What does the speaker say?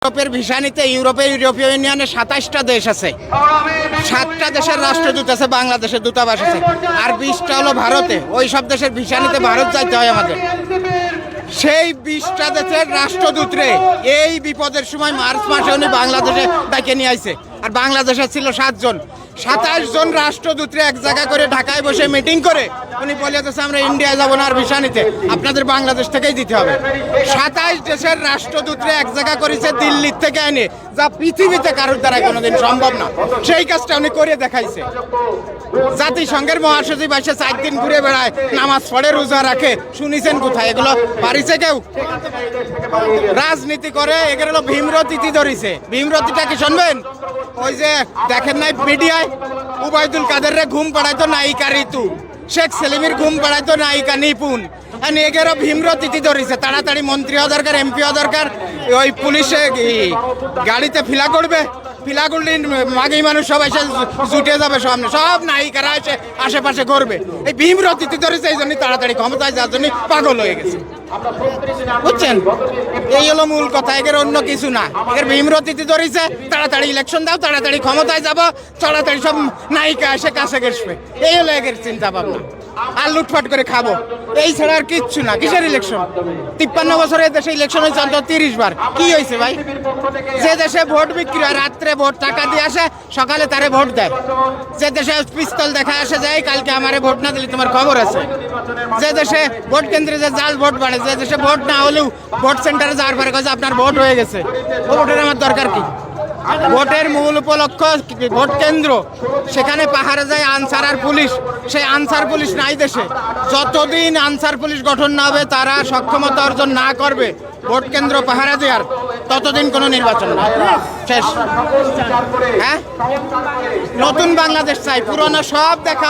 ইউরোপের ভিসা নিতে ইউরোপীয় ইউনিয়নে ২৭টা দেশ আছে, 7টা দেশের রাষ্ট্রদূত আছে, বাংলাদেশের দূতাবাস আছে, আর 20টা হলো ভারতে। ওই সব দেশের ভিসা নিতে ভারত যাইতে হয় আমাদের। সেই 20টা দেশের রাষ্ট্রদূতরে এই বিপদের সময় মার্চ মাসে উনি বাংলাদেশে ডেকে নিয়ে আইছে। আর বাংলাদেশে ছিল 7 জন, 27 জন রাষ্ট্রদূতরে এক জায়গা করে ঢাকায় বসে মিটিং করে উনি বলেছে আমরা ইন্ডিয়ায় যাবো না আর ভিসা নিতে, আপনাদের বাংলাদেশ থেকেই দিতে হবে। 27 দেশের রাষ্ট্রদূতরে এক জায়গা করেছে দিল্লির থেকে এনে, যা পৃথিবীতে কারোর দ্বারা কোনোদিন সম্ভব না। সেই কাজটা উনি করে দেখাইছে। জাতিসংঘের মহাসচিব এসে 4 দিন ঘুরে বেড়ায়, নামাজ পড়ে, রোজা রাখে, শুনিছেন কোথায়? এগুলো পারিছে কেউ? রাজনীতি করে, এগুলো ভীমরতিথি ধরিছে। ভীমরতিটা কি শুনবেন? ওই যে দেখেন নাই মিডিয়ায়, উবাইদুল কাদেররে ঘুম পাড়াইতো নায়িকা ঋতু, শেখ সেলিমের ঘুম পাড়াইতো নায়িকা নিপুণ। এগেরও ভীমরতিথি ধরিছে। তাড়াতাড়ি মন্ত্রী হওয়া দরকার, এমপি হওয়া দরকার। ওই পুলিশে গাড়িতে ফিলা করবে, ফিলা করলে মাগি মানুষ সব এসে জুটে যাবে, সামনে সব নায়িকারা এসে আশেপাশে করবে। এই ভীমরতিথি ধরেছে, এই জন্যই তাড়াতাড়ি ক্ষমতায় যাওয়ার জন্য পাগল হয়ে গেছে। বুঝছেন? এই হলো মূল কথা, এর অন্য কিছু না। এর ভীমরতিথি ধরেছে, তাড়াতাড়ি ইলেকশন দাও, তাড়াতাড়ি ক্ষমতায় যাব, তাড়াতাড়ি সব নায়িকা এসে কাছে ঘেসবে। এই হলো এর চিন্তা ভাবনা। আর লুটপাট করে খাবো, এই ছাড়া আর কিচ্ছু না। কিসের ইলেকশন? 53 বছরে দেশে ইলেকশন হয়েছে অন্তত 30 বার। কি হয়েছে ভাই? যে দেশে ভোট বিক্রি হয়, রাত্রে ভোট টাকা দিয়ে আসে, সকালে তারে ভোট দেয়। যে দেশে পিস্তল দেখা আসে যায়, কালকে আমারে ভোট না দিলে তোমার খবর আছে। যে দেশে ভোট কেন্দ্রে যে জাল ভোট বাড়ে, যে দেশে ভোট না হলেও ভোট সেন্টারে যাওয়ার পরে কাছে আপনার ভোট হয়ে গেছে। ও ভোটের আমার দরকার কি? ভোটের মূল উপলক্ষ ভোট কেন্দ্র, সেখানে পাহাড়ে যায় আনসার আর পুলিশ। সেই আনসার পুলিশ নাই দেশে। যতদিন আনসার পুলিশ গঠন না হবে, তারা সক্ষমতা অর্জন না করবে ভোট কেন্দ্র পাহারা দেওয়ার, ততদিন কোনো নির্বাচন না। শেষ। হ্যাঁ, নতুন বাংলাদেশ চাই, পুরোনো সব দেখা